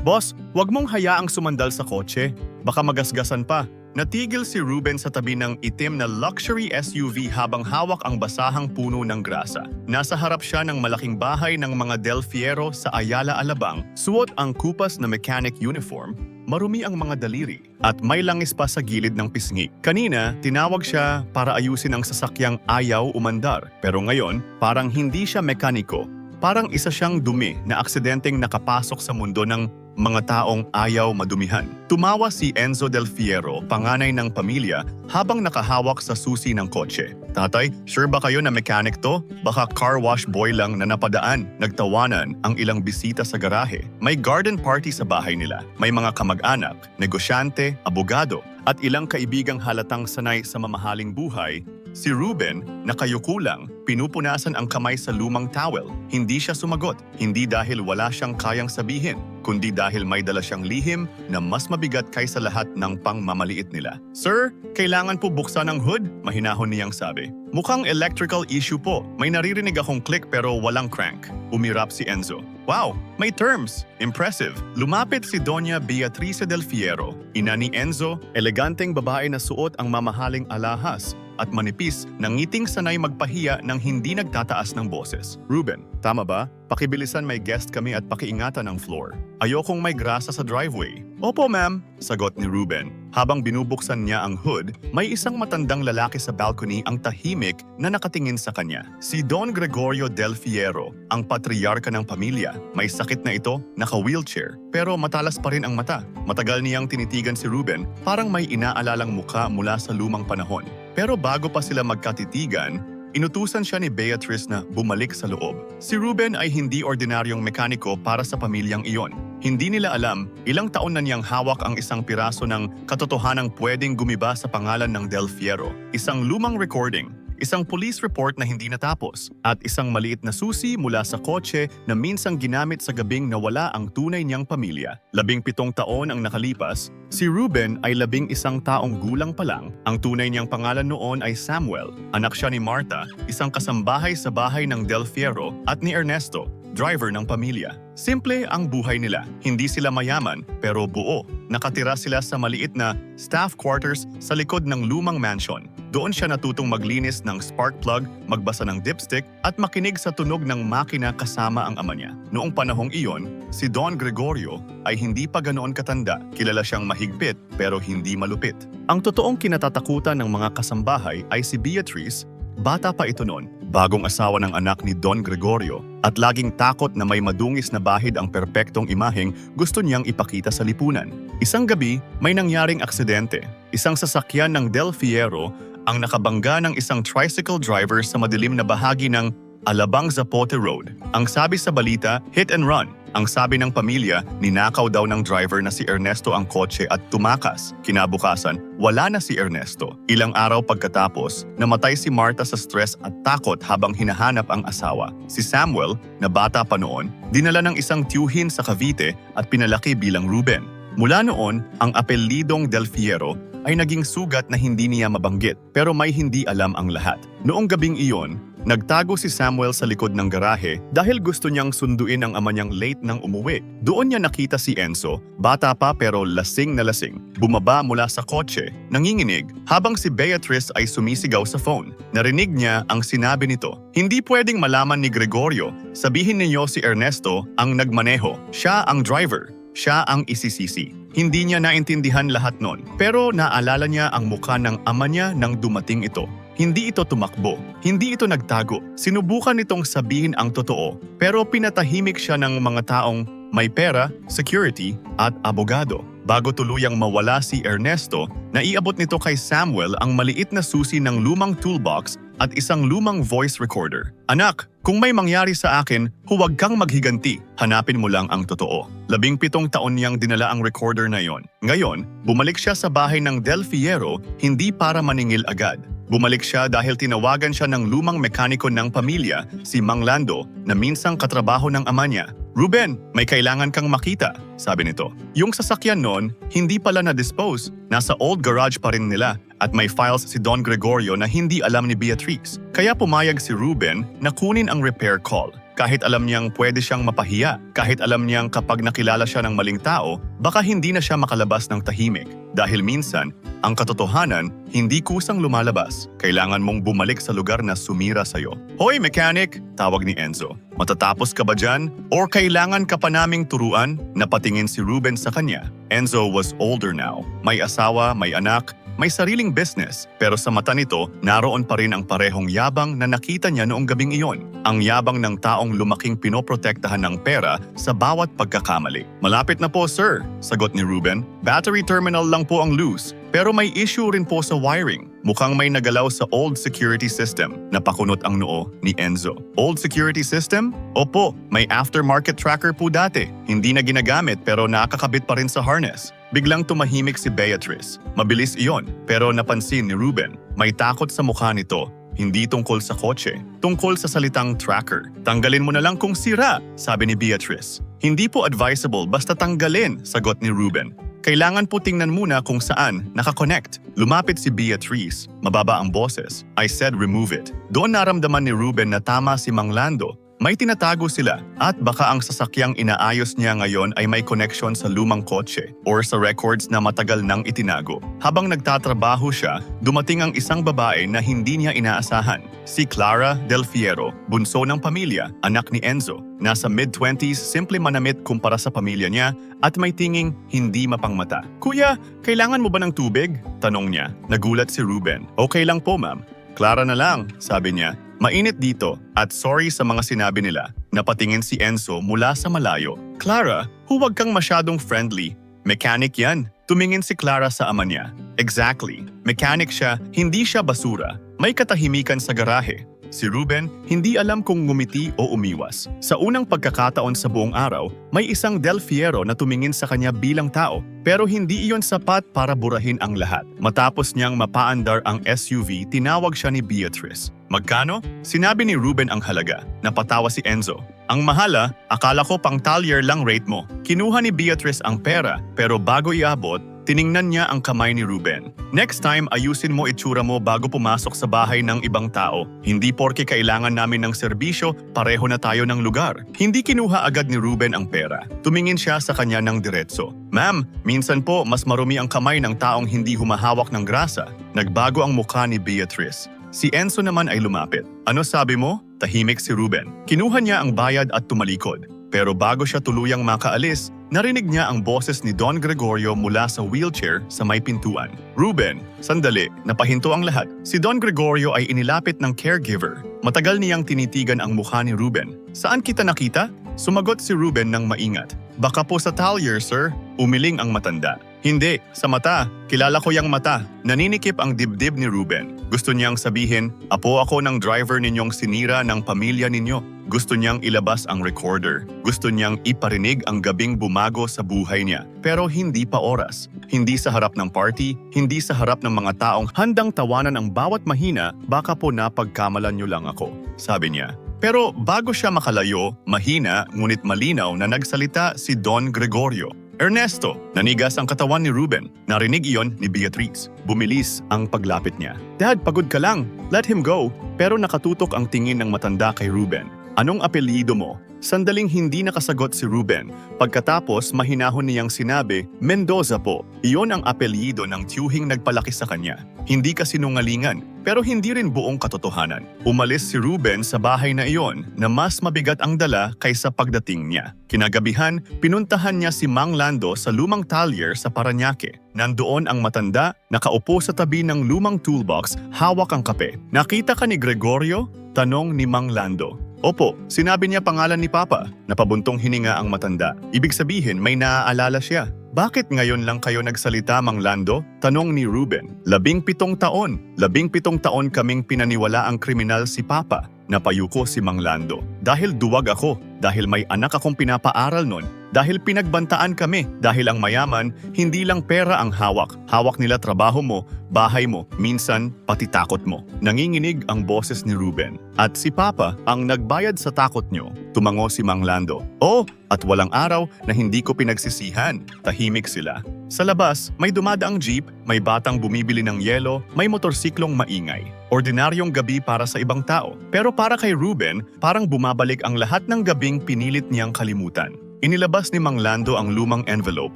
Boss, wag mong hayaang sumandal sa kotse. Baka magasgasan pa. Natigil si Ruben sa tabi ng itim na luxury SUV habang hawak ang basahang puno ng grasa. Nasa harap siya ng malaking bahay ng mga Del Fierro sa Ayala, Alabang. Suot ang kupas na mechanic uniform, marumi ang mga daliri, at may langis pa sa gilid ng pisngi. Kanina, tinawag siya para ayusin ang sasakyang ayaw umandar. Pero ngayon, parang hindi siya mekaniko. Parang isa siyang dumi na aksidenteng nakapasok sa mundo ng mga taong ayaw madumihan. Tumawa si Enzo Del Fierro, panganay ng pamilya, habang nakahawak sa susi ng kotse. Tatay, sure ba kayo na mechanic to? Baka car wash boy lang na napadaan. Nagtawanan ang ilang bisita sa garahe. May garden party sa bahay nila. May mga kamag-anak, negosyante, abogado, at ilang kaibigang halatang sanay sa mamahaling buhay. Si Ruben, nakayuko lang, pinupunasan ang kamay sa lumang towel. Hindi siya sumagot, hindi dahil wala siyang kayang sabihin, kundi dahil may dala siyang lihim na mas mabigat kaysa lahat ng pangmamaliit nila. Sir, kailangan po buksan ang hood, mahinahon niyang sabi. Mukhang electrical issue po. May naririnig akong click pero walang crank. Umirap si Enzo. Wow, may terms. Impressive. Lumapit si Doña Beatrice Del Fierro, ina ni Enzo, eleganteng babae na suot ang mamahaling alahas at manipis na ngiting sanay magpahiya ng hindi nagtataas ng boses. Ruben, tama ba? Pakibilisan, may guest kami at pakiingatan ang floor. Ayokong may grasa sa driveway. Opo ma'am, sagot ni Ruben. Habang binubuksan niya ang hood, may isang matandang lalaki sa balcony ang tahimik na nakatingin sa kanya. Si Don Gregorio Del Fierro, ang patriarka ng pamilya. May sakit na ito, naka-wheelchair, pero matalas pa rin ang mata. Matagal niyang tinitigan si Ruben, parang may inaalalang muka mula sa lumang panahon. Pero bago pa sila magkatitigan, inutusan siya ni Beatrice na bumalik sa loob. Si Ruben ay hindi ordinaryong mekaniko para sa pamilyang iyon. Hindi nila alam, ilang taon na niyang hawak ang isang piraso ng katotohanang pwedeng gumiba sa pangalan ng Del Fierro. Isang lumang recording, isang police report na hindi natapos, at isang maliit na susi mula sa kotse na minsang ginamit sa gabing nawala ang tunay niyang pamilya. 17 taon ang nakalipas, si Ruben ay 11 taong gulang pa lang. Ang tunay niyang pangalan noon ay Samuel. Anak siya ni Marta, isang kasambahay sa bahay ng Del Fierro, at ni Ernesto, driver ng pamilya. Simple ang buhay nila. Hindi sila mayaman, pero buo. Nakatira sila sa maliit na staff quarters sa likod ng lumang mansion. Doon siya natutong maglinis ng spark plug, magbasa ng dipstick, at makinig sa tunog ng makina kasama ang ama niya. Noong panahong iyon, si Don Gregorio ay hindi pa ganoon katanda. Kilala siyang mahigpit pero hindi malupit. Ang totoong kinatatakutan ng mga kasambahay ay si Beatrice. Bata pa ito noon, bagong asawa ng anak ni Don Gregorio, at laging takot na may madungis na bahid ang perpektong imaheng gusto niyang ipakita sa lipunan. Isang gabi, may nangyaring aksidente. Isang sasakyan ng Del Fierro ang nakabangga ng isang tricycle driver sa madilim na bahagi ng Alabang Zapote Road. Ang sabi sa balita, hit and run. Ang sabi ng pamilya, ninakaw daw ng driver na si Ernesto ang kotse at tumakas. Kinabukasan, wala na si Ernesto. Ilang araw pagkatapos, namatay si Marta sa stress at takot habang hinahanap ang asawa. Si Samuel, na bata pa noon, dinala ng isang tiyuhin sa Cavite at pinalaki bilang Ruben. Mula noon, ang apelidong Del Fierro ay naging sugat na hindi niya mabanggit, pero may hindi alam ang lahat. Noong gabing iyon, nagtago si Samuel sa likod ng garahe dahil gusto niyang sunduin ang ama niyang late nang umuwi. Doon niya nakita si Enzo, bata pa pero lasing na lasing. Bumaba mula sa kotse, nanginginig, habang si Beatrice ay sumisigaw sa phone. Narinig niya ang sinabi nito, "Hindi pwedeng malaman ni Gregorio, sabihin ninyo si Ernesto ang nagmaneho. Siya ang driver. Siya ang isisisi." Hindi niya naintindihan lahat nun, pero naalala niya ang mukha ng ama niya nang dumating ito. Hindi ito tumakbo, hindi ito nagtago. Sinubukan nitong sabihin ang totoo, pero pinatahimik siya ng mga taong may pera, security, at abogado. Bago tuluyang mawala si Ernesto, naiabot nito kay Samuel ang maliit na susi ng lumang toolbox at isang lumang voice recorder. "Anak, kung may mangyari sa akin, huwag kang maghiganti. Hanapin mo lang ang totoo." 17 taon niyang dinala ang recorder na yon. Ngayon, bumalik siya sa bahay ng Del Fierro hindi para maningil agad. Bumalik siya dahil tinawagan siya ng lumang mekaniko ng pamilya, si Mang Lando, na minsang katrabaho ng ama niya. "Ruben, may kailangan kang makita," sabi nito. Yung sasakyan noon, hindi pala na-dispose. Nasa old garage pa rin nila at may files si Don Gregorio na hindi alam ni Beatrice. Kaya pumayag si Ruben na kunin ang repair call. Kahit alam niyang pwede siyang mapahiya, kahit alam niyang kapag nakilala siya ng maling tao, baka hindi na siya makalabas ng tahimik. Dahil minsan, ang katotohanan, hindi kusang lumalabas. Kailangan mong bumalik sa lugar na sumira sa'yo. Hoy, mechanic! Tawag ni Enzo. Matatapos ka ba dyan? Or kailangan ka pa naming turuan? Napatingin si Ruben sa kanya. Enzo was older now. May asawa, may anak, may sariling business, pero sa mata nito, naroon pa rin ang parehong yabang na nakita niya noong gabing iyon. Ang yabang ng taong lumaking pinoprotektahan ng pera sa bawat pagkakamali. Malapit na po, sir, sagot ni Ruben. Battery terminal lang po ang loose, pero may issue rin po sa wiring. Mukhang may nagalaw sa old security system. Napakunot ang noo ni Enzo. Old security system? Opo, may aftermarket tracker po dati. Hindi na ginagamit pero nakakabit pa rin sa harness. Biglang tumahimik si Beatrice. Mabilis iyon, pero napansin ni Ruben. May takot sa mukha nito. Hindi tungkol sa kotse, tungkol sa salitang tracker. Tanggalin mo na lang kung sira, sabi ni Beatrice. Hindi po advisable basta tanggalin, sagot ni Ruben. Kailangan po tingnan muna kung saan nakakonect. Lumapit si Beatrice. Mababa ang boses. I said remove it. Doon naramdaman ni Ruben na tama si Mang Lando. May tinatago sila at baka ang sasakyang inaayos niya ngayon ay may connection sa lumang kotse or sa records na matagal nang itinago. Habang nagtatrabaho siya, dumating ang isang babae na hindi niya inaasahan. Si Clara Del Fiero, bunso ng pamilya, anak ni Enzo. Nasa mid-20s, simple manamit kumpara sa pamilya niya at may tinging hindi mapangmata. Kuya, kailangan mo ba ng tubig? Tanong niya. Nagulat si Ruben. Okay lang po, ma'am. Clara na lang, sabi niya. Mainit dito at sorry sa mga sinabi nila. Napatingin si Enzo mula sa malayo. Clara, huwag kang masyadong friendly. Mechanic yan. Tumingin si Clara sa ama niya. Exactly. Mechanic siya, hindi siya basura. May katahimikan sa garahe. Si Ruben, hindi alam kung ngumiti o umiwas. Sa unang pagkakataon sa buong araw, may isang Del Fiero na tumingin sa kanya bilang tao. Pero hindi iyon sapat para burahin ang lahat. Matapos niyang mapaandar ang SUV, tinawag siya ni Beatrice. Magkano? Sinabi ni Ruben ang halaga. Napatawa si Enzo. Ang mahala, akala ko pang talyer lang rate mo. Kinuha ni Beatrice ang pera, pero bago iabot, tiningnan niya ang kamay ni Ruben. Next time, ayusin mo itsura mo bago pumasok sa bahay ng ibang tao. Hindi porke kailangan namin ng serbisyo, pareho na tayo ng lugar. Hindi kinuha agad ni Ruben ang pera. Tumingin siya sa kanya ng diretso. Ma'am, minsan po mas marumi ang kamay ng taong hindi humahawak ng grasa. Nagbago ang mukha ni Beatrice. Si Enzo naman ay lumapit. Ano sabi mo? Tahimik si Ruben. Kinuha niya ang bayad at tumalikod. Pero bago siya tuluyang makaalis, narinig niya ang boses ni Don Gregorio mula sa wheelchair sa may pintuan. Ruben, sandali, napahinto ang lahat. Si Don Gregorio ay inilapit ng caregiver. Matagal niyang tinitigan ang mukha ni Ruben. Saan kita nakita? Sumagot si Ruben ng maingat. Baka po sa talyer, sir. Umiling ang matanda. Hindi, sa mata. Kilala ko yang mata. Naninikip ang dibdib ni Ruben. Gusto niyang sabihin, apo ako ng driver ninyong sinira ng pamilya ninyo. Gusto niyang ilabas ang recorder. Gusto niyang iparinig ang gabing bumago sa buhay niya. Pero hindi pa oras. Hindi sa harap ng party, hindi sa harap ng mga taong handang tawanan ang bawat mahina, baka po napagkamalan niyo lang ako, sabi niya. Pero bago siya makalayo, mahina ngunit malinaw na nagsalita si Don Gregorio. Ernesto, nanigas ang katawan ni Ruben. Narinig iyon ni Beatrice. Bumilis ang paglapit niya. Dad, pagod ka lang. Let him go. Pero nakatutok ang tingin ng matanda kay Ruben. Anong apelyido mo? Sandaling hindi nakasagot si Ruben. Pagkatapos, mahinahon niyang sinabi, Mendoza po. Iyon ang apelyido ng tiyuhing nagpalaki sa kanya. Hindi kasinungalingan, pero hindi rin buong katotohanan. Umalis si Ruben sa bahay na iyon na mas mabigat ang dala kaysa pagdating niya. Kinagabihan, pinuntahan niya si Mang Lando sa lumang talyer sa Parañaque. Nandoon ang matanda, nakaupo sa tabi ng lumang toolbox, hawak ang kape. Nakita ka ni Gregorio? Tanong ni Mang Lando. Opo, sinabi niya pangalan ni Papa. Napabuntong hininga ang matanda. Ibig sabihin may naaalala siya. Bakit ngayon lang kayo nagsalita, Mang Lando? Tanong ni Ruben. 17 taon. 17 taon kaming pinaniwala ang kriminal si Papa. Napayuko si Mang Lando. Dahil duwag ako. Dahil may anak akong pinapaaral nun. Dahil pinagbantaan kami. Dahil ang mayaman, hindi lang pera ang hawak. Hawak nila trabaho mo, bahay mo, minsan pati takot mo. Nanginginig ang boses ni Ruben. At si Papa ang nagbayad sa takot nyo. Tumango si Mang Lando. Oh, at walang araw na hindi ko pinagsisihan. Tahimik sila. Sa labas, may dumadaang jeep, may batang bumibili ng yelo, may motorsiklong maingay. Ordinaryong gabi para sa ibang tao. Pero para kay Ruben, parang bumabalik ang lahat ng gabing pinilit niyang kalimutan. Inilabas ni Mang Lando ang lumang envelope.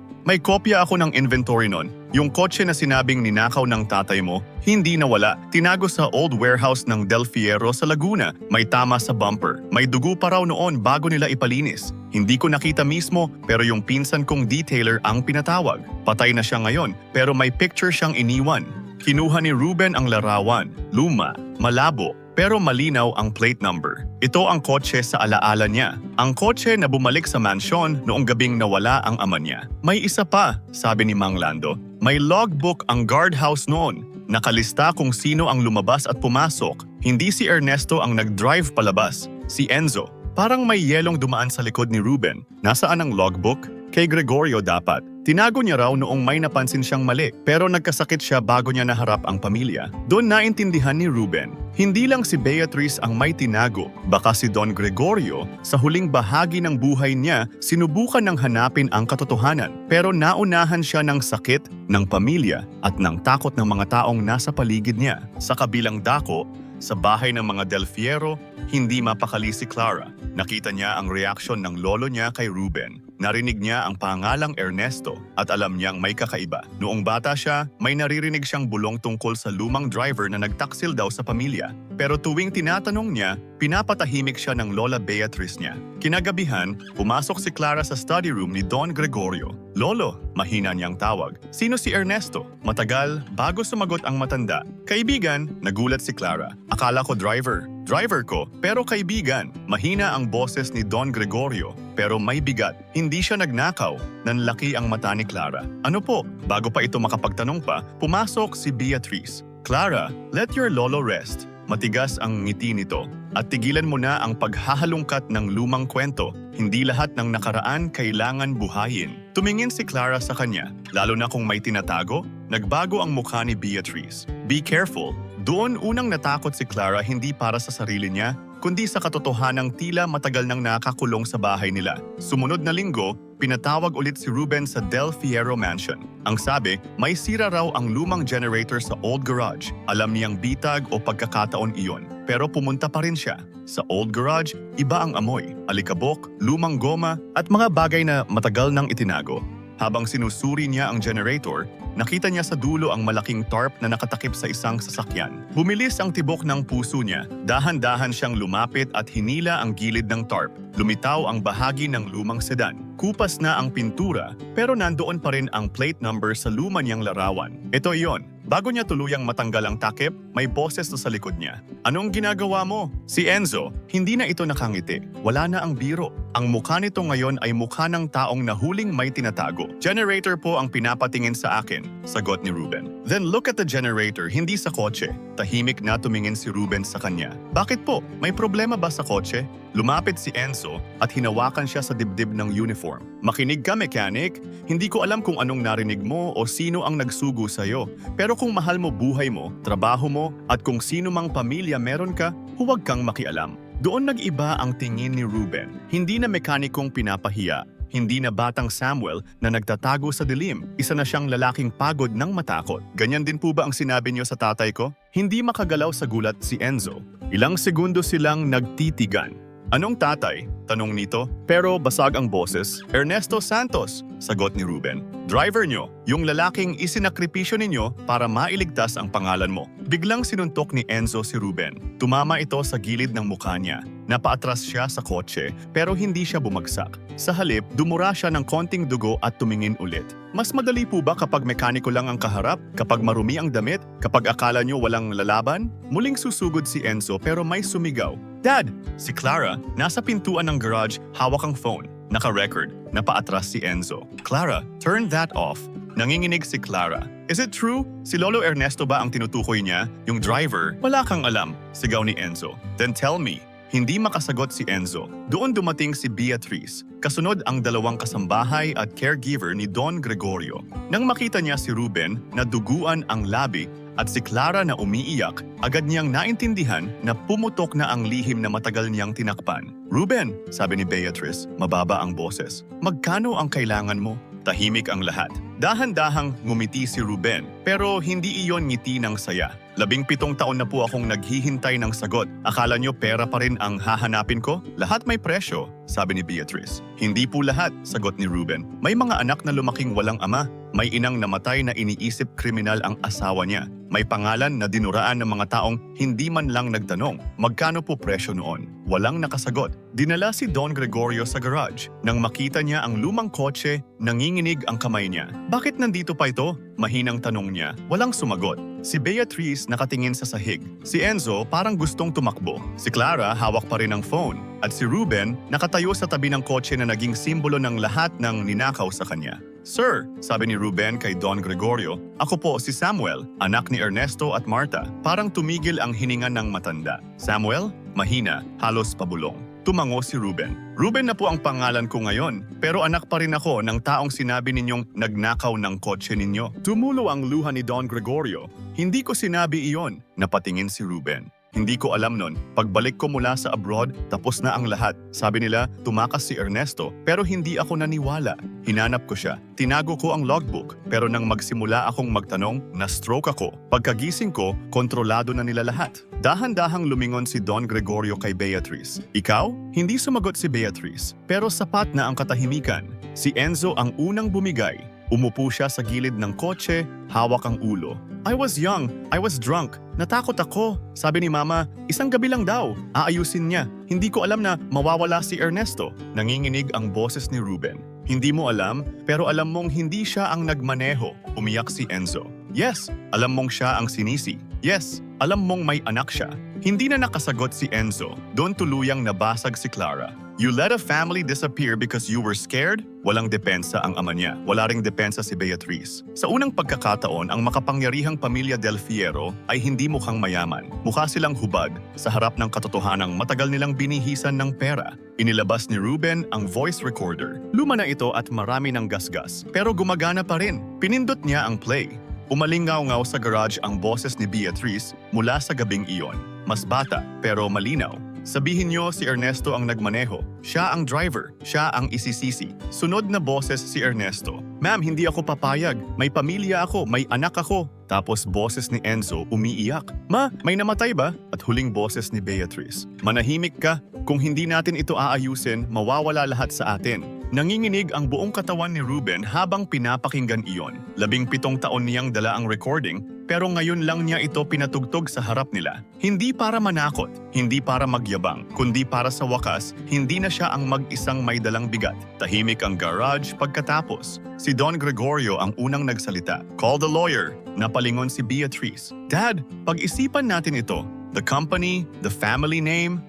May kopya ako ng inventory nun. Yung kotse na sinabing ninakaw ng tatay mo, hindi nawala. Tinago sa old warehouse ng Del Fierro sa Laguna. May tama sa bumper. May dugo pa raw noon bago nila ipalinis. Hindi ko nakita mismo, pero yung pinsan kong detailer ang pinatawag. Patay na siya ngayon, pero may picture siyang iniwan. Kinuha ni Ruben ang larawan. Luma, malabo, pero malinaw ang plate number. Ito ang kotse sa alaala niya. Ang kotse na bumalik sa mansyon noong gabing nawala ang ama niya. May isa pa, sabi ni Mang Lando. May logbook ang guardhouse noon. Nakalista kung sino ang lumabas at pumasok. Hindi si Ernesto ang nag-drive palabas, si Enzo. Parang may yelong dumaan sa likod ni Ruben. Nasaan ang logbook? Kay Gregorio dapat. Tinago niya raw noong may napansin siyang mali, pero nagkasakit siya bago niya naharap ang pamilya. Doon naintindihan ni Ruben, hindi lang si Beatrice ang may tinago, baka si Don Gregorio, sa huling bahagi ng buhay niya, sinubukan ng hanapin ang katotohanan. Pero naunahan siya ng sakit, ng pamilya, at ng takot ng mga taong nasa paligid niya. Sa kabilang dako, sa bahay ng mga Del Fierro, hindi mapakali si Clara. Nakita niya ang reaksyon ng lolo niya kay Ruben. Narinig niya ang pangalang Ernesto at alam niyang may kakaiba. Noong bata siya, may naririnig siyang bulong tungkol sa lumang driver na nagtaksil daw sa pamilya. Pero tuwing tinatanong niya, pinapatahimik siya ng Lola Beatrice niya. Kinagabihan, pumasok si Clara sa study room ni Don Gregorio. Lolo, mahina niyang tawag. Sino si Ernesto? Matagal, bago sumagot ang matanda. Kaibigan, nagulat si Clara. Akala ko driver. Driver ko, pero kaibigan. Mahina ang boses ni Don Gregorio, pero may bigat. Hindi siya nagnakaw. Nanlaki ang mata ni Clara. Ano po? Bago pa ito makapagtanong pa, pumasok si Beatrice. Clara, let your lolo rest. Matigas ang ngiti nito. At tigilan mo na ang paghahalungkat ng lumang kwento. Hindi lahat ng nakaraan kailangan buhayin. Tumingin si Clara sa kanya, lalo na kung may tinatago. Nagbago ang mukha ni Beatrice. Be careful. Doon unang natakot si Clara hindi para sa sarili niya, kundi sa katotohanang tila matagal nang nakakulong sa bahay nila. Sumunod na linggo, pinatawag ulit si Ruben sa Del Fierro Mansion. Ang sabi, may sira raw ang lumang generator sa old garage. Alam niyang bitag o pagkakataon iyon. Pero pumunta pa rin siya. Sa old garage, iba ang amoy, alikabok, lumang goma at mga bagay na matagal nang itinago. Habang sinusuri niya ang generator, nakita niya sa dulo ang malaking tarp na nakatakip sa isang sasakyan. Bumilis ang tibok ng puso niya. Dahan-dahan siyang lumapit at hinila ang gilid ng tarp. Lumitaw ang bahagi ng lumang sedan. Kupas na ang pintura, pero nandoon pa rin ang plate number sa luma niyang larawan. Ito iyon. Bago niya tuluyang matanggal ang takip, may boses sa likod niya. Anong ginagawa mo? Si Enzo, hindi na ito nakangiti. Wala na ang biro. Ang mukha nito ngayon ay mukha ng taong nahuling may tinatago. Generator po ang pinapatingin sa akin, sagot ni Ruben. Then look at the generator, hindi sa kotse. Tahimik na tumingin si Ruben sa kanya. Bakit po? May problema ba sa kotse? Lumapit si Enzo at hinawakan siya sa dibdib ng uniform. Makinig ka, mechanic. Hindi ko alam kung anong narinig mo o sino ang nagsugo sa'yo. Pero kung mahal mo buhay mo, trabaho mo, at kung sino mang pamilya meron ka, huwag kang makialam. Doon nag-iba ang tingin ni Ruben. Hindi na mekanikong pinapahiya. Hindi na batang Samuel na nagtatago sa dilim. Isa na siyang lalaking pagod ng matakot. Ganyan din po ba ang sinabi niyo sa tatay ko? Hindi makagalaw sa gulat si Enzo. Ilang segundo silang nagtitigan. Anong tatay? Tanong nito. Pero basag ang boses. Ernesto Santos, sagot ni Ruben. Driver nyo, yung lalaking isinakripisyo ninyo para mailigtas ang pangalan mo. Biglang sinuntok ni Enzo si Ruben. Tumama ito sa gilid ng mukha niya. Napaatras siya sa kotse pero hindi siya bumagsak. Sa halip, dumura siya ng konting dugo at tumingin ulit. Mas madali po ba kapag mekaniko lang ang kaharap? Kapag marumi ang damit? Kapag akala nyo walang lalaban? Muling susugod si Enzo pero may sumigaw. Dad! Si Clara, nasa pintuan ng garage, hawak ang phone. Naka-record, napaatras si Enzo. Clara, turn that off. Nanginginig si Clara. Is it true? Si Lolo Ernesto ba ang tinutukoy niya? Yung driver? Wala kang alam, sigaw ni Enzo. Then tell me. Hindi makasagot si Enzo. Doon dumating si Beatrice. Kasunod ang dalawang kasambahay at caregiver ni Don Gregorio. Nang makita niya si Ruben na duguan ang labi at si Clara na umiiyak, agad niyang naintindihan na pumutok na ang lihim na matagal niyang tinakpan. Ruben, sabi ni Beatrice, mababa ang boses. Magkano ang kailangan mo? Tahimik ang lahat. Dahan-dahang ngumiti si Ruben, pero hindi iyon ngiti ng saya. 17 taon na po akong naghihintay ng sagot. Akala nyo pera pa rin ang hahanapin ko? Lahat may presyo, sabi ni Beatrice. Hindi po lahat, sagot ni Ruben. May mga anak na lumaking walang ama. May inang namatay na iniisip kriminal ang asawa niya. May pangalan na dinuraan ng mga taong hindi man lang nagtanong. Magkano po presyo noon? Walang nakasagot. Dinala si Don Gregorio sa garage. Nang makita niya ang lumang kotse, nanginginig ang kamay niya. Bakit nandito pa ito? Mahinang tanong niya. Walang sumagot. Si Beatrice nakatingin sa sahig. Si Enzo parang gustong tumakbo. Si Clara hawak pa rin ang phone. At si Ruben nakatayo sa tabi ng kotse na naging simbolo ng lahat ng ninakaw sa kanya. Sir, sabi ni Ruben kay Don Gregorio, ako po si Samuel, anak ni Ernesto at Marta. Parang tumigil ang hininga ng matanda. Samuel? Mahina, halos pabulong. Tumango si Ruben. Ruben na po ang pangalan ko ngayon, pero anak pa rin ako ng taong sinabi ninyong nagnakaw ng kotse ninyo. Tumulo ang luha ni Don Gregorio. Hindi ko sinabi iyon, napatingin si Ruben. Hindi ko alam nun. Pagbalik ko mula sa abroad, tapos na ang lahat. Sabi nila, tumakas si Ernesto, pero hindi ako naniwala. Hinanap ko siya. Tinago ko ang logbook, pero nang magsimula akong magtanong, na-stroke ako. Pagkagising ko, kontrolado na nila lahat. Dahan-dahang lumingon si Don Gregorio kay Beatrice. Ikaw? Hindi sumagot si Beatrice, pero sapat na ang katahimikan. Si Enzo ang unang bumigay. Umupo siya sa gilid ng kotse, hawak ang ulo. I was young, I was drunk, natakot ako. Sabi ni Mama, isang gabi lang daw, aayusin niya. Hindi ko alam na mawawala si Ernesto. Nanginginig ang boses ni Ruben. Hindi mo alam, pero alam mong hindi siya ang nagmaneho. Umiyak si Enzo. Yes, alam mong siya ang sinisi. Yes, alam mong may anak siya. Hindi na nakasagot si Enzo. Doon tuluyang nabasag si Clara. You let a family disappear because you were scared? Walang depensa ang ama niya. Wala ring depensa si Beatrice. Sa unang pagkakataon, ang makapangyarihang pamilya Del Fierro ay hindi mukhang mayaman. Mukha silang hubad sa harap ng katotohanang matagal nilang binihisan ng pera. Inilabas ni Ruben ang voice recorder. Luma na ito at marami ng gasgas, pero gumagana pa rin. Pinindot niya ang play. Umalingaw-ngaw sa garage ang boses ni Beatrice mula sa gabing iyon. Mas bata, pero malinaw. Sabihin niyo si Ernesto ang nagmaneho. Siya ang driver. Siya ang isisisi. Sunod na boses si Ernesto. Ma'am, hindi ako papayag. May pamilya ako. May anak ako. Tapos boses ni Enzo umiiyak. Ma, may namatay ba? At huling boses ni Beatrice. Manahimik ka. Kung hindi natin ito aayusin, mawawala lahat sa atin. Nanginginig ang buong katawan ni Ruben habang pinapakinggan iyon. 17 taon niyang dala ang recording, pero ngayon lang niya ito pinatugtog sa harap nila. Hindi para manakot, hindi para magyabang, kundi para sa wakas, hindi na siya ang mag-isang may dalang bigat. Tahimik ang garage pagkatapos. Si Don Gregorio ang unang nagsalita. Call the lawyer. Napalingon si Beatrice. Dad, pag-isipan natin ito. The company, the family name,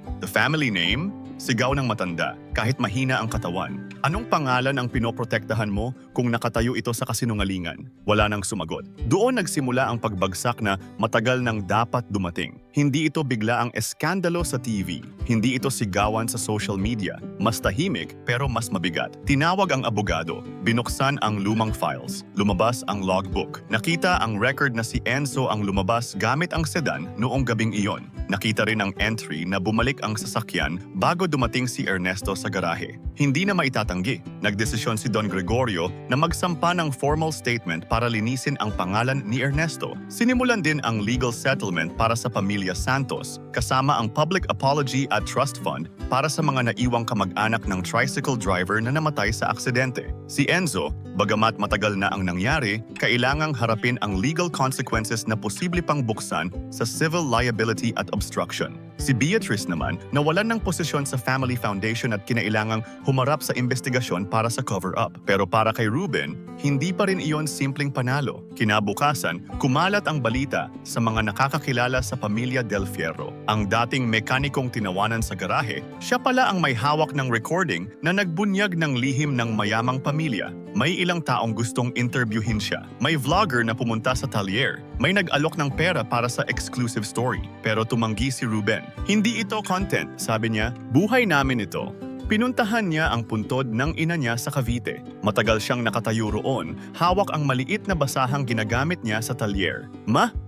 sigaw ng matanda, kahit mahina ang katawan. Anong pangalan ang pinoprotektahan mo kung nakatayo ito sa kasinungalingan? Wala nang sumagot. Doon nagsimula ang pagbagsak na matagal nang dapat dumating. Hindi ito bigla ang eskandalo sa TV. Hindi ito sigawan sa social media. Mas tahimik pero mas mabigat. Tinawag ang abogado. Binuksan ang lumang files. Lumabas ang logbook. Nakita ang record na si Enzo ang lumabas gamit ang sedan noong gabing iyon. Nakita rin ang entry na bumalik ang sasakyan bago dumating si Ernesto sa garahe. Hindi na maitatanggi. Nagdesisyon si Don Gregorio na magsampa ng formal statement para linisin ang pangalan ni Ernesto. Sinimulan din ang legal settlement para sa pamilya Santos, kasama ang public apology at trust fund para sa mga naiwang kamag-anak ng tricycle driver na namatay sa aksidente. Si Enzo, bagamat matagal na ang nangyari, kailangang harapin ang legal consequences na posible pang buksan sa civil liability at obstruction. Si Beatrice naman, nawalan ng posisyon sa Family Foundation at kinailangang humarap sa investigasyon para sa cover-up. Pero para kay Ruben, hindi pa rin iyon simpleng panalo. Kinabukasan, kumalat ang balita sa mga nakakakilala sa pamilya Del Fierro. Ang dating mekanikong tinawanan sa garahe, siya pala ang may hawak ng recording na nagbunyag ng lihim ng mayamang pamilya. May ilang taong gustong interviewin siya. May vlogger na pumunta sa talyer. May nag-alok ng pera para sa exclusive story. Pero tumanggi si Ruben. Hindi ito content, sabi niya. Buhay namin ito. Pinuntahan niya ang puntod ng ina niya sa Cavite. Matagal siyang nakatayo roon, hawak ang maliit na basahang ginagamit niya sa talyer.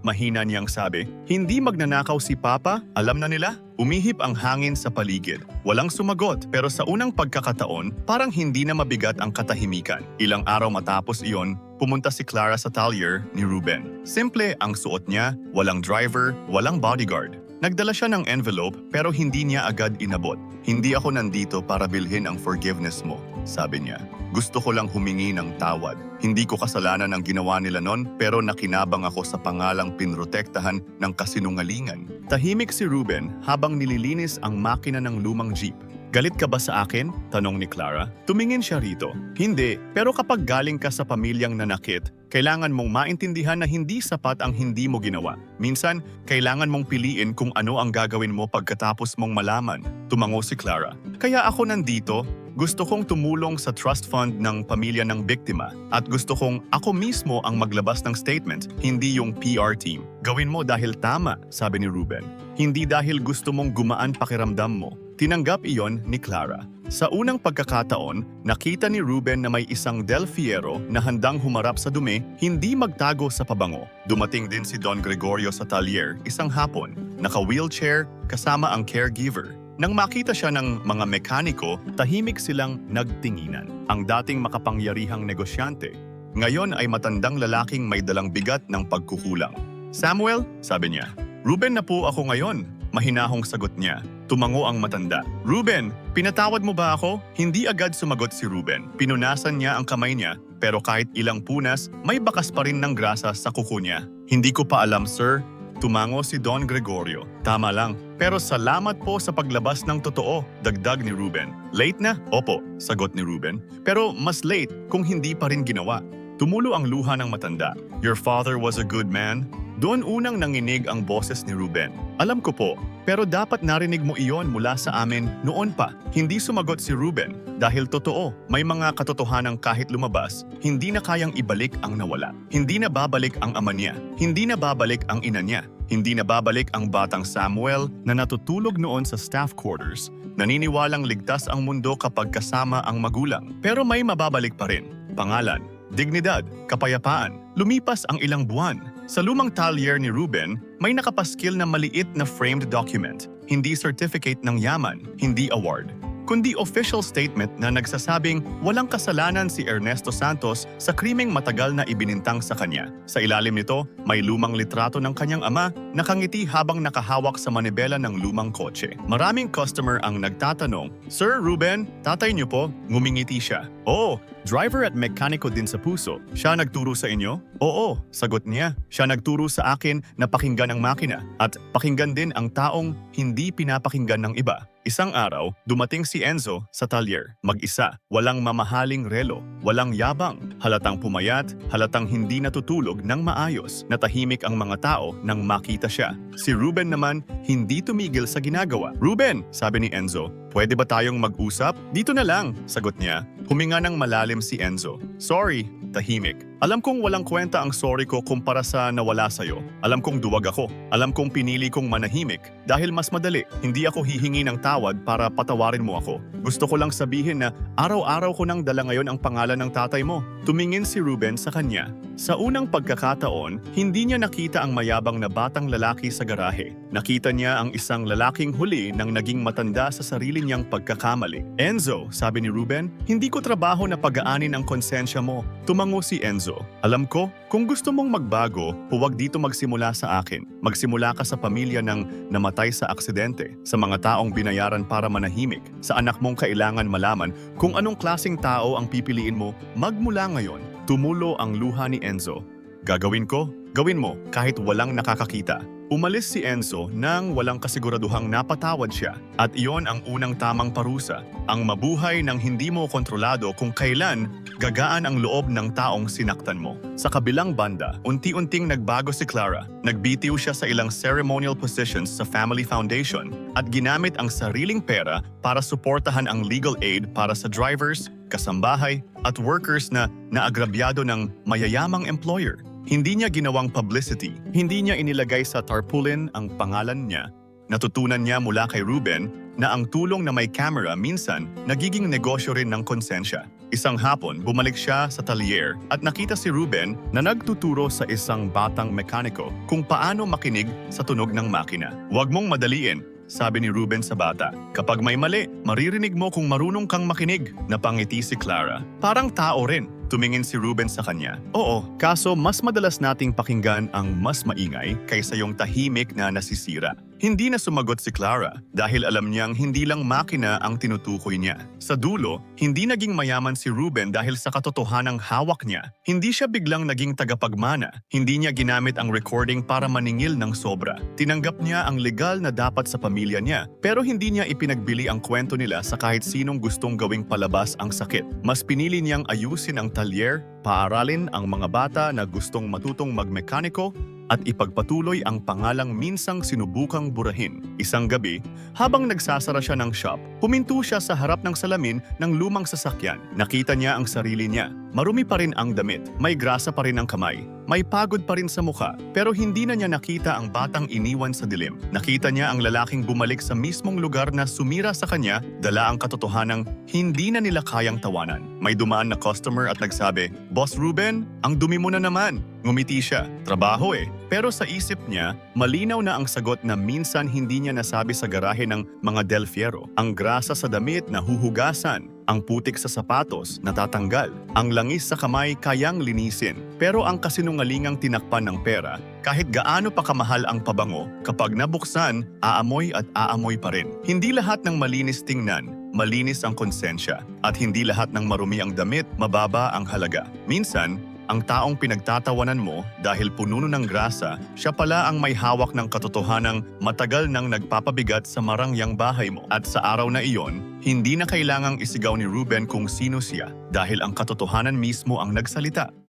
Mahina niyang sabi, hindi magnanakaw si Papa, alam na nila? Umihip ang hangin sa paligid. Walang sumagot pero sa unang pagkakataon, parang hindi na mabigat ang katahimikan. Ilang araw matapos iyon, pumunta si Clara sa talyer ni Ruben. Simple ang suot niya, walang driver, walang bodyguard. Nagdala siya ng envelope pero hindi niya agad inabot. Hindi ako nandito para bilhin ang forgiveness mo, sabi niya. Gusto ko lang humingi ng tawad. Hindi ko kasalanan ang ginawa nila nun pero nakinabang ako sa pangalang pinrotektahan ng kasinungalingan. Tahimik si Ruben habang nililinis ang makina ng lumang jeep. Galit ka ba sa akin? Tanong ni Clara. Tumingin siya rito. Hindi, pero kapag galing ka sa pamilyang nanakit, kailangan mong maintindihan na hindi sapat ang hindi mo ginawa. Minsan, kailangan mong piliin kung ano ang gagawin mo pagkatapos mong malaman. Tumango si Clara. Kaya ako nandito, gusto kong tumulong sa trust fund ng pamilya ng biktima at gusto kong ako mismo ang maglabas ng statement, hindi yung PR team. Gawin mo dahil tama, sabi ni Ruben. Hindi dahil gusto mong gumaan pakiramdam mo. Tinanggap iyon ni Clara. Sa unang pagkakataon, nakita ni Ruben na may isang Del Fiero na handang humarap sa dumi, hindi magtago sa pabango. Dumating din si Don Gregorio sa talyer isang hapon, naka-wheelchair kasama ang caregiver. Nang makita siya ng mga mekaniko, tahimik silang nagtinginan. Ang dating makapangyarihang negosyante, ngayon ay matandang lalaking may dalang bigat ng pagkukulang. Samuel, sabi niya, Ruben na po ako ngayon. Mahinahong sagot niya. Tumango ang matanda. Ruben, pinatawad mo ba ako? Hindi agad sumagot si Ruben. Pinunasan niya ang kamay niya, pero kahit ilang punas, may bakas pa rin ng grasa sa kuko niya. Hindi ko pa alam, sir. Tumango si Don Gregorio. Tama lang. Pero salamat po sa paglabas ng totoo, dagdag ni Ruben. Late na? Opo, sagot ni Ruben. Pero mas late kung hindi pa rin ginawa. Tumulo ang luha ng matanda. Your father was a good man. Doon unang nanginig ang boses ni Ruben. Alam ko po, pero dapat narinig mo iyon mula sa amin noon pa. Hindi sumagot si Ruben dahil totoo, may mga katotohanang kahit lumabas, hindi na kayang ibalik ang nawala. Hindi na babalik ang ama niya. Hindi na babalik ang ina niya. Hindi na babalik ang batang Samuel na natutulog noon sa staff quarters. Naniniwalang ligtas ang mundo kapag kasama ang magulang. Pero may mababalik pa rin. Pangalan, dignidad, kapayapaan. Lumipas ang ilang buwan. Sa lumang talyer ni Ruben, may nakapaskil na maliit na framed document. Hindi certificate ng yaman, hindi award, kundi official statement na nagsasabing walang kasalanan si Ernesto Santos sa krimeng matagal na ibinintang sa kanya. Sa ilalim nito, may lumang litrato ng kanyang ama nakangiti habang nakahawak sa manibela ng lumang kotse. Maraming customer ang nagtatanong, Sir Ruben, tatay niyo po? Ngumingiti siya. Oo, driver at mekaniko din sa puso. Siya nagturo sa inyo? Oo, sagot niya. Siya nagturo sa akin na pakinggan ang makina at pakinggan din ang taong hindi pinapakinggan ng iba. Isang araw, dumating si Enzo sa talyer. Mag-isa, walang mamahaling relo, walang yabang, halatang pumayat, halatang hindi natutulog ng maayos. Natahimik ang mga tao nang makita siya. Si Ruben naman, hindi tumigil sa ginagawa. Ruben, sabi ni Enzo, pwede ba tayong mag-usap? Dito na lang, sagot niya. Huminga ng malalim si Enzo. Sorry, tahimik. Alam kong walang kwenta ang sorry ko kumpara sa nawala sa'yo. Alam kong duwag ako. Alam kong pinili kong manahimik dahil mas madali. Hindi ako hihingi ng tawad para patawarin mo ako. Gusto ko lang sabihin na araw-araw ko nang dala ngayon ang pangalan ng tatay mo. Tumingin si Ruben sa kanya. Sa unang pagkakataon, hindi niya nakita ang mayabang na batang lalaki sa garahe. Nakita niya ang isang lalaking huli nang naging matanda sa sarili niyang pagkakamali. Enzo, sabi ni Ruben, hindi ko trabaho na pag-aanin ang konsensya mo. Tumango si Enzo. Alam ko, kung gusto mong magbago, huwag dito magsimula sa akin. Magsimula ka sa pamilya ng namatay sa aksidente, sa mga taong binayaran para manahimik, sa anak mong kailangan malaman kung anong klaseng tao ang pipiliin mo magmula ngayon. Tumulo ang luha ni Enzo. Gagawin ko, gawin mo kahit walang nakakakita. Umalis si Enzo nang walang kasiguraduhang napatawad siya at iyon ang unang tamang parusa. Ang mabuhay ng hindi mo kontrolado kung kailan gagaan ang loob ng taong sinaktan mo. Sa kabilang banda, unti-unting nagbago si Clara. Nagbitiw siya sa ilang ceremonial positions sa Family Foundation at ginamit ang sariling pera para suportahan ang legal aid para sa drivers, kasambahay at workers na naagrabyado ng mayayamang employer. Hindi niya ginawang publicity, hindi niya inilagay sa tarpaulin ang pangalan niya. Natutunan niya mula kay Ruben na ang tulong na may camera minsan nagiging negosyo rin ng konsensya. Isang hapon, bumalik siya sa talyer at nakita si Ruben na nagtuturo sa isang batang mekaniko kung paano makinig sa tunog ng makina. "Huwag mong madaliin," sabi ni Ruben sa bata. "Kapag may mali, maririnig mo kung marunong kang makinig." Napangiti si Clara. Parang tao rin. Tumingin si Ruben sa kanya. "Oo, kaso mas madalas nating pakinggan ang mas maingay kaysa yung tahimik na nasisira." Hindi na sumagot si Clara dahil alam niyang hindi lang makina ang tinutukoy niya. Sa dulo, hindi naging mayaman si Ruben dahil sa katotohanang hawak niya. Hindi siya biglang naging tagapagmana. Hindi niya ginamit ang recording para maningil ng sobra. Tinanggap niya ang legal na dapat sa pamilya niya, pero hindi niya ipinagbili ang kwento nila sa kahit sinong gustong gawing palabas ang sakit. Mas pinili niyang ayusin ang talyer, paaralin ang mga bata na gustong matutong magmekaniko, at ipagpatuloy ang pangalang minsang sinubukang burahin. Isang gabi, habang nagsasara siya ng shop, huminto siya sa harap ng salamin ng lumang sasakyan. Nakita niya ang sarili niya. Marumi pa rin ang damit, may grasa pa rin ang kamay, may pagod pa rin sa mukha, pero hindi na niya nakita ang batang iniwan sa dilim. Nakita niya ang lalaking bumalik sa mismong lugar na sumira sa kanya, dala ang katotohanang hindi na nila kayang tawanan. May dumaan na customer at nagsabi, "Boss Ruben, ang dumi mo na naman." Ngumiti siya, "Trabaho eh." Pero sa isip niya, malinaw na ang sagot na minsan hindi niya nasabi sa garahe ng mga Del Fierro. Ang grasa sa damit na huhugasan, ang putik sa sapatos natatanggal, ang langis sa kamay kayang linisin. Pero ang kasinungalingang tinakpan ng pera, kahit gaano pa kamahal ang pabango, kapag nabuksan, aamoy at aamoy pa rin. Hindi lahat ng malinis tingnan, malinis ang konsensya. At hindi lahat ng marumi ang damit, mababa ang halaga. Minsan, ang taong pinagtatawanan mo dahil pununo ng grasa, siya pala ang may hawak ng katotohanang matagal nang nagpapabigat sa marangyang bahay mo. At sa araw na iyon, hindi na kailangang isigaw ni Ruben kung sino siya dahil ang katotohanan mismo ang nagsalita.